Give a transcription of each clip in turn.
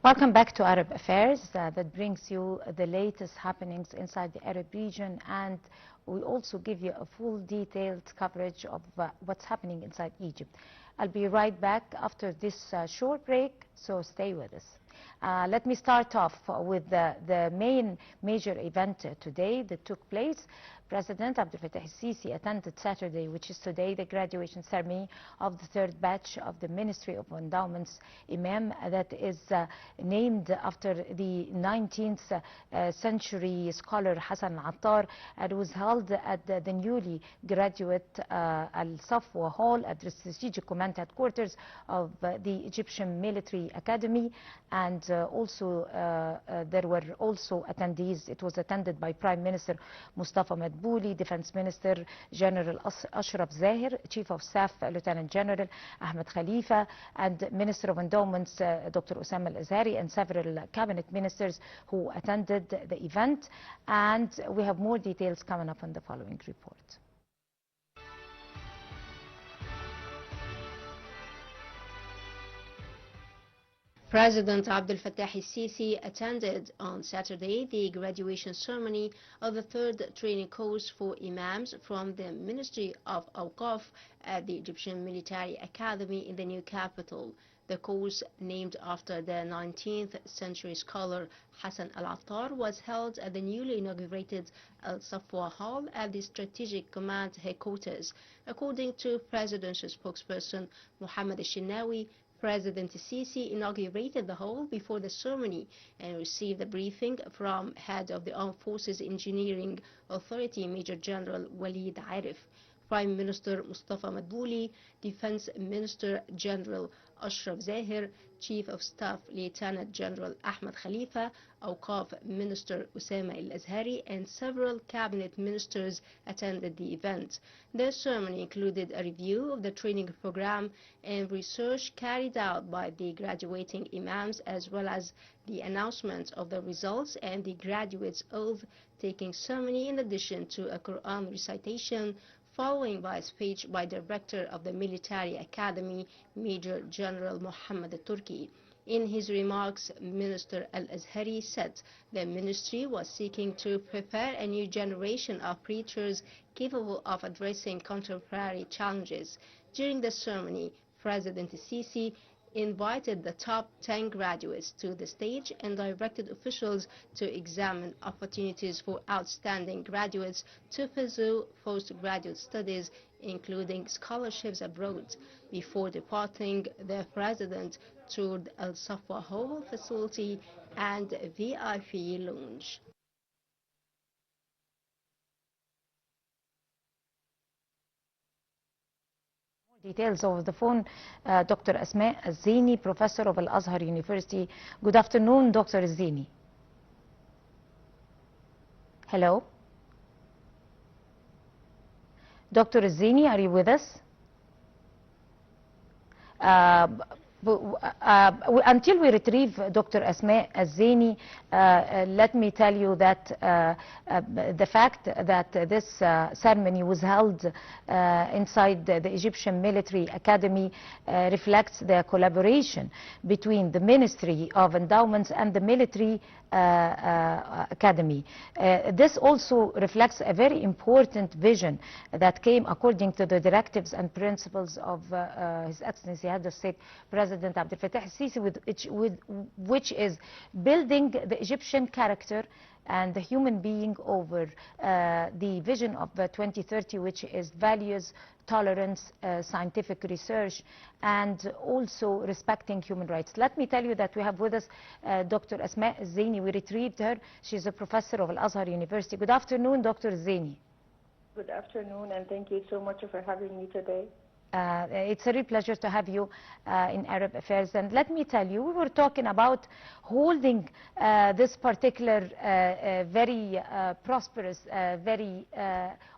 Welcome back to Arab Affairs that brings you the latest happenings inside the Arab region, and we also give you a full detailed coverage of what's happening inside Egypt. I'll be right back after this short break, so stay with us. Let me start off with the major event today that took place. President Abdel Fattah el-Sisi attended Saturday, which is today, the graduation ceremony of the third batch of the Ministry of Endowments Imam that is named after the 19th century scholar Hassan al-Attar, and was held at the newly graduate Al-Safwa Hall at the Strategic Command Headquarters of the Egyptian Military Academy. And there were also attendees. It was attended by Prime Minister Mustafa Madbouli, Defense Minister General Ashraf Zahir, Chief of Staff Lieutenant General Ahmed Khalifa, and Minister of Endowments Dr. Asmaa Elzieny, and several cabinet ministers who attended the event. And we have more details coming up on the following report. President Abdel Fattah el-Sisi attended on Saturday the graduation ceremony of the third training course for imams from the Ministry of Awqaf at the Egyptian Military Academy in the new capital. The course, named after the 19th century scholar Hassan al-Attar, was held at the newly inaugurated Al-Safwa Hall at the Strategic Command Headquarters. According to presidential spokesperson Mohammed al-Shinawi, President Sisi inaugurated the hall before the ceremony and received a briefing from head of the Armed Forces Engineering Authority, Major General Walid Arif. Prime Minister Mustafa Madbouli, Defense Minister General Ashraf Zahir, Chief of Staff Lieutenant General Ahmed Khalifa, Awqaf Minister Asmaa Elzieny, and several cabinet ministers attended the event. The ceremony included a review of the training program and research carried out by the graduating imams, as well as the announcement of the results and the graduates' oath-taking ceremony, in addition to a Quran recitation, following by a speech by Director of the Military Academy, Major General Mohammed Turki. In his remarks, Minister Al-Azhari said the ministry was seeking to prepare a new generation of preachers capable of addressing contemporary challenges. During the ceremony, President Sisi invited the top 10 graduates to the stage and directed officials to examine opportunities for outstanding graduates to pursue postgraduate studies, including scholarships abroad. Before departing, the president toured Al-Safwa Hall facility and VIP lounge. Details over the phone, Dr. Asmaa Elzieny, Professor of Al-Azhar University. Good afternoon, Dr. Elzieny. Hello? Dr. Elzieny, are you with us? Until we retrieve Dr. Asmaa Elzieny, let me tell you that the fact that this ceremony was held inside the Egyptian Military Academy reflects the collaboration between the Ministry of Endowments and the Military Academy. This also reflects a very important vision that came according to the directives and principles of His Excellency Head of State President Abdel Fattah el-Sisi, which is building the Egyptian character and the human being over the vision of 2030, which is values, tolerance, scientific research, and also respecting human rights. Let me tell you that we have with us Dr. Asmaa Elzieny. We retrieved her. She's a professor of Al-Azhar University. Good afternoon, Dr. Elzieny. Good afternoon, and thank you so much for having me today. It's a real pleasure to have you in Arab Affairs. And let me tell you, we were talking about holding this particular very prosperous, very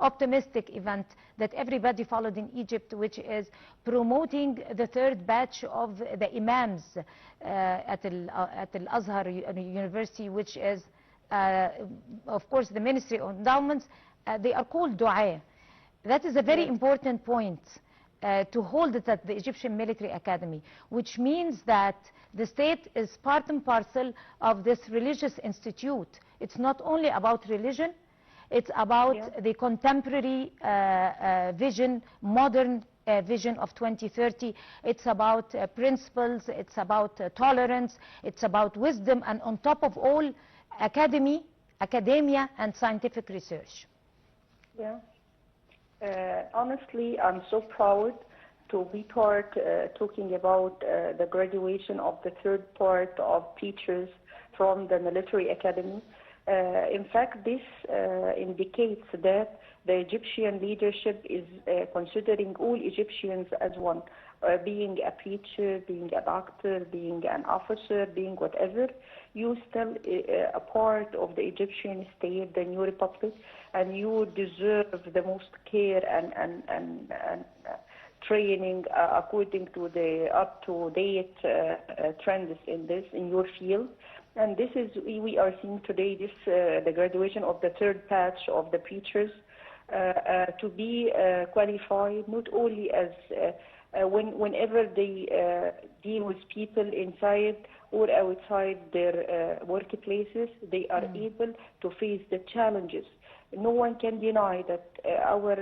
optimistic event that everybody followed in Egypt, which is promoting the third batch of the imams at Al-Azhar University, which is, of course, the Ministry of Endowments. They are called du'a. That is a very important point. to hold it at the Egyptian Military Academy, which means that the state is part and parcel of this religious institute. It's not only about religion, it's about the contemporary vision, modern vision of 2030. It's about principles, it's about tolerance, it's about wisdom, and on top of all, academia and scientific research. Yeah. Honestly, I'm so proud to be part talking about the graduation of the third part of teachers from the military academy. In fact, this indicates that the Egyptian leadership is considering all Egyptians as one, being a preacher, being a doctor, being an officer, being whatever. You still a part of the Egyptian state, the new republic, and you deserve the most care and training according to the up-to-date trends in your field. And this is, we are seeing today this the graduation of the third batch of the preachers to be qualified not only as whenever they deal with people inside or outside their workplaces, they are able to face the challenges. No one can deny that our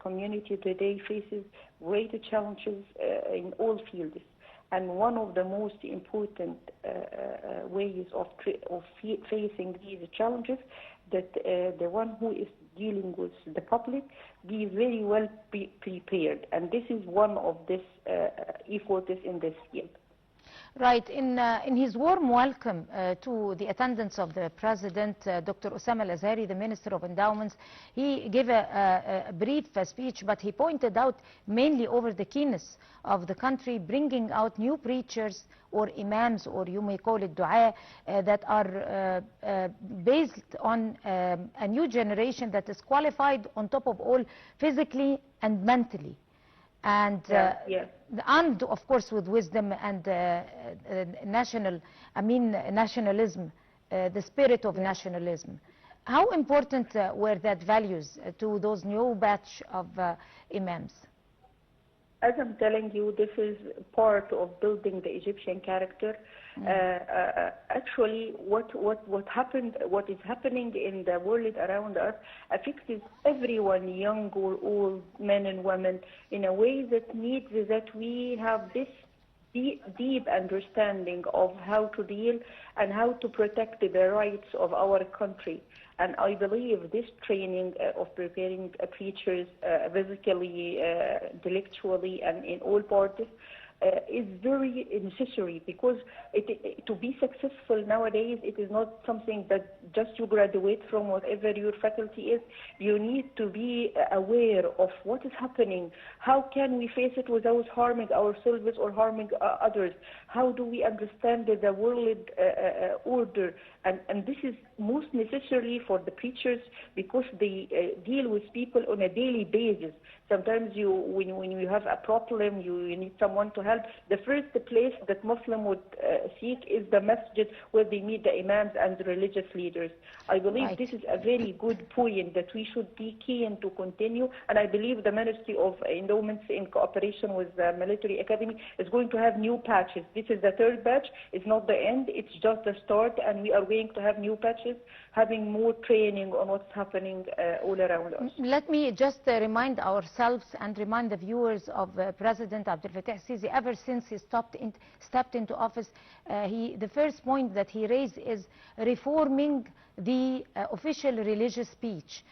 community today faces great challenges in all fields. And one of the most important ways of facing these challenges, that the one who is dealing with the public be very well prepared. And this is one of these efforts in this field. Right. In his warm welcome to the attendance of the President, Dr. Asmaa Elzieny, the Minister of Endowments, he gave a brief speech, but he pointed out mainly over the keenness of the country, bringing out new preachers or imams, or you may call it du'a, that are based on a new generation that is qualified on top of all physically and mentally. And armed, of course, with wisdom and nationalism, the spirit of nationalism. How important were that values to those new batch of imams? As I'm telling you, this is part of building the Egyptian character. Actually, what is happening in the world around us affects everyone, young or old, men and women, in a way that needs that we have this deep understanding of how to deal and how to protect the rights of our country. And I believe this training of preparing preachers physically, intellectually, and in all parts is very necessary, because to be successful nowadays, it is not something that just you graduate from whatever your faculty is. You need to be aware of what is happening. How can we face it without harming ourselves or harming others? How do we understand the world order? And this is most necessary for the preachers, because they deal with people on a daily basis. Sometimes when you have a problem, you need someone to help. The first place that Muslim would seek is the masjid, where they meet the imams and the religious leaders. I believe this is a very good point that we should be keen to continue. And I believe the Ministry of Endowments, in cooperation with the Military Academy, is going to have new patches. This is the third batch. It's not the end. It's just the start. And we are going to have new patches, having more training on what's happening all around us. Let me just remind ourselves and remind the viewers of President Abdel Fattah al-Sisi. Ever since he stepped into office, the first point that he raised is reforming the official religious speech,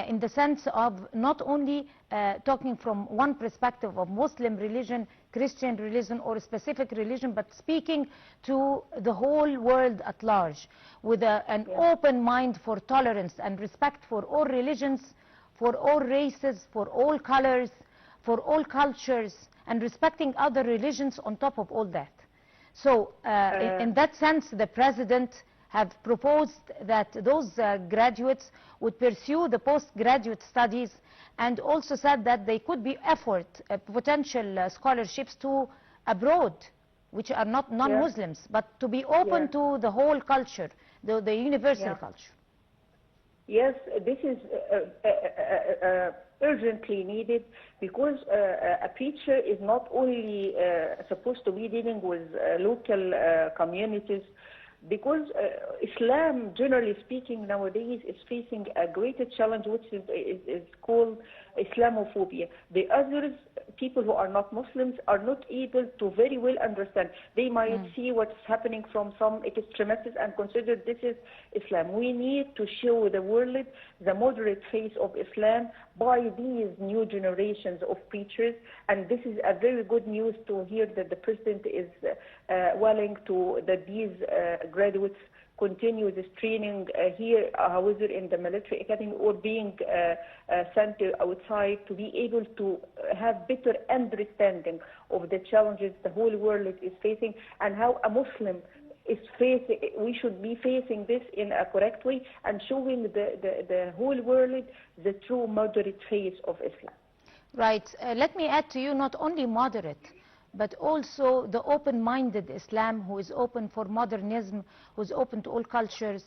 in the sense of not only talking from one perspective of Muslim religion, Christian religion, or a specific religion, but speaking to the whole world at large, with an open mind for tolerance and respect for all religions, for all races, for all colors, for all cultures, and respecting other religions on top of all that. So in that sense, the President have proposed that those graduates would pursue the postgraduate studies, and also said that they could be offered potential scholarships to abroad, which are not non-Muslims, but to be open to the whole culture, the universal culture. Yes, this is urgently needed because a preacher is not only supposed to be dealing with local communities, because Islam, generally speaking, nowadays is facing a greater challenge, which is called Islamophobia. The others, people who are not Muslims, are not able to very well understand. They might see what's happening from some extremists and consider this is Islam. We need to show the world the moderate face of Islam by these new generations of preachers, and this is a very good news to hear that the President is willing to, that these graduates continue this training here, however, in the military academy, or being sent outside to be able to have better understanding of the challenges the whole world is facing and how a Muslim is facing. We should be facing this in a correct way and showing the whole world the true moderate face of Islam. Right. Let me add to you, not only moderate, but also the open-minded Islam, who is open for modernism, who's open to all cultures,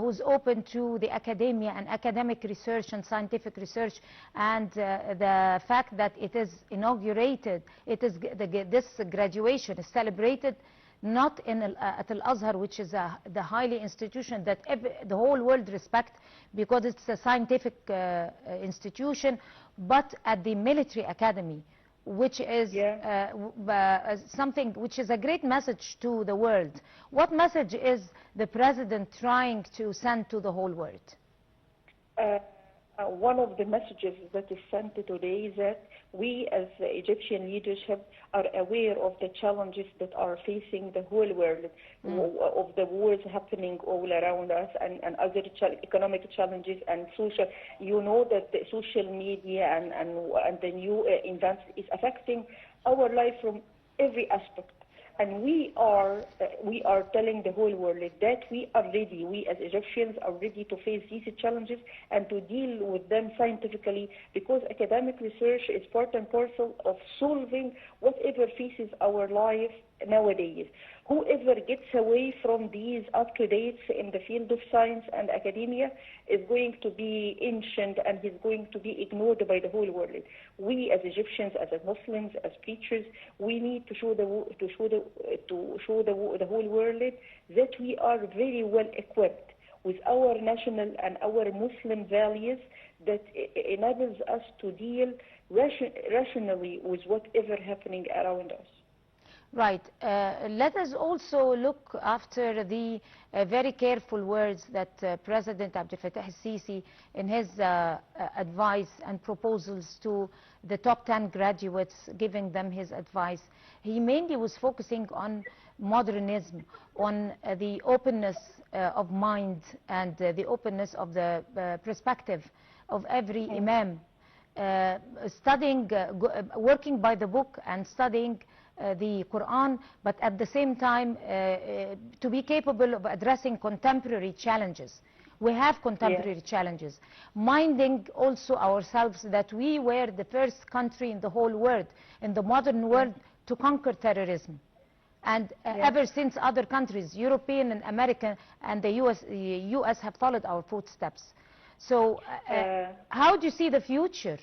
who's open to the academia and academic research and scientific research, and the fact that it is inaugurated, this graduation is celebrated not at Al-Azhar, which is the highly institution that the whole world respect because it's a scientific institution, but at the military academy, which is something which is a great message to the world. What message is the President trying to send to the whole world? One of the messages that is sent today is that we as the Egyptian leadership are aware of the challenges that are facing the whole world, of the wars happening all around us and other economic challenges and social. You know that the social media and the new events is affecting our life from every aspect. And we are telling the whole world that we are ready, we as Egyptians are ready to face these challenges and to deal with them scientifically, because academic research is part and parcel of solving whatever faces our life nowadays. Whoever gets away from these up-to-dates in the field of science and academia is going to be ancient and is going to be ignored by the whole world. We as Egyptians, as Muslims, as preachers, we need to show the whole world that we are very well equipped with our national and our Muslim values that enables us to deal rationally with whatever happening around us. Right. Let us also look after the very careful words that President Abdel Fattah al-Sisi, in his advice and proposals to the top 10 graduates, giving them his advice. He mainly was focusing on modernism, on the openness of mind and the openness of the perspective of every imam, studying, working by the book and studying the Quran, but at the same time to be capable of addressing contemporary challenges. We have contemporary challenges. Minding also ourselves that we were the first country in the whole world, in the modern world, to conquer terrorism. And ever since other countries, European and American and the US have followed our footsteps. So how do you see the future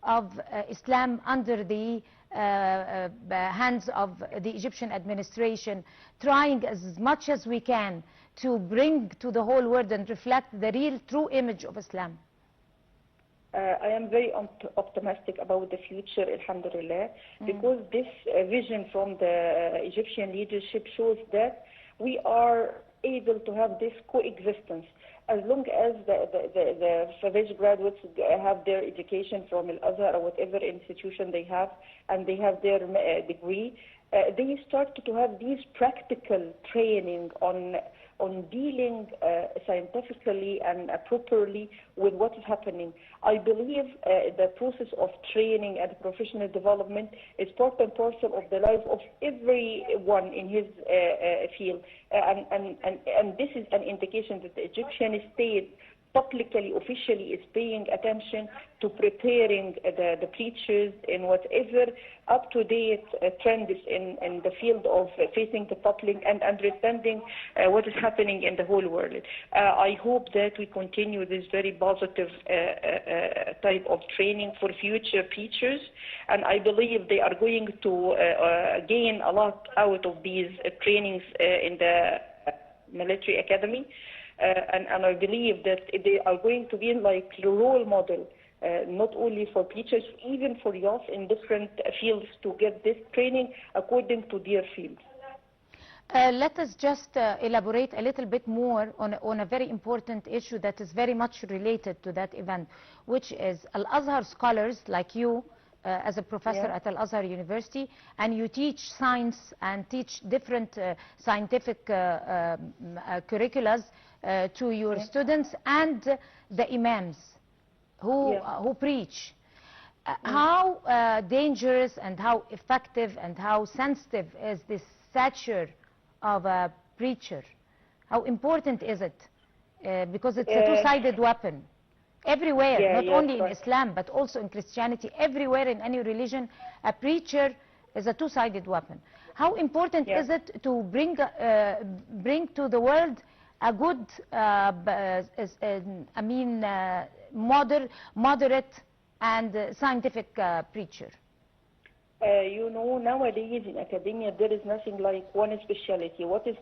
of Islam under the hands of the Egyptian administration, trying as much as we can to bring to the whole world and reflect the real true image of Islam? I am very optimistic about the future, alhamdulillah, because this vision from the Egyptian leadership shows that we are able to have this coexistence. As long as the fresh graduates have their education from Al-Azhar or whatever institution they have, and they have their degree, they start to have these practical training on dealing scientifically and properly with what is happening. I believe the process of training and professional development is part and parcel of the life of everyone in his field. And this is an indication that the Egyptian state publicly, officially is paying attention to preparing the preachers in whatever up-to-date trends in the field of facing the public and understanding what is happening in the whole world. I hope that we continue this very positive type of training for future preachers, and I believe they are going to gain a lot out of these trainings in the military academy. And I believe that they are going to be like a role model, not only for preachers, even for youth in different fields to get this training according to their field. Let us just elaborate a little bit more on a very important issue that is very much related to that event, which is Al-Azhar scholars like you, as a professor at Al-Azhar University, and you teach science and teach different scientific curricula to your students and the imams who preach. How dangerous and how effective and how sensitive is this stature of a preacher? How important is it? Because it's a two-sided weapon. Everywhere, not only in Islam, but also in Christianity, everywhere in any religion, a preacher is a two-sided weapon. How important is it to bring to the world a good, moderate and scientific preacher? You know, nowadays in academia, there is nothing like one specialty. What is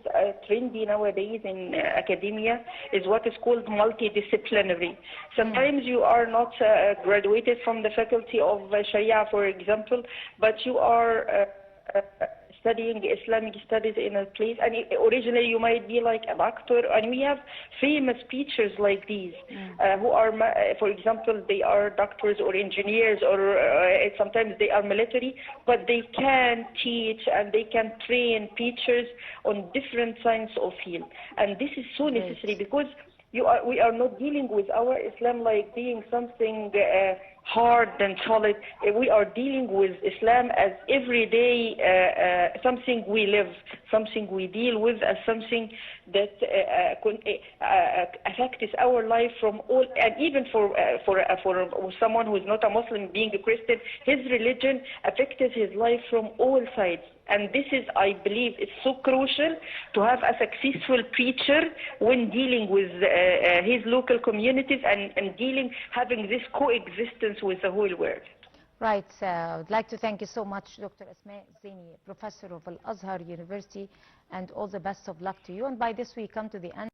trendy nowadays in academia is what is called multidisciplinary. Sometimes you are not graduated from the faculty of Sharia, for example, but you are studying Islamic studies in a place, and originally you might be like a doctor, and we have famous preachers like these who are, for example, they are doctors or engineers, or sometimes they are military, but they can teach and they can train preachers on different kinds of field. And this is so necessary, because we are not dealing with our Islam like being something hard and solid. We are dealing with Islam as everyday something we live, something we deal with, as something that affects our life from all, and even for someone who is not a Muslim, being a Christian, his religion affects his life from all sides. And this is, I believe, it's so crucial to have a successful preacher when dealing with his local communities and having this coexistence with the whole world. Right. I'd like to thank you so much, Dr. Asmaa Elzieny, professor of Al-Azhar University, and all the best of luck to you. And by this we come to the end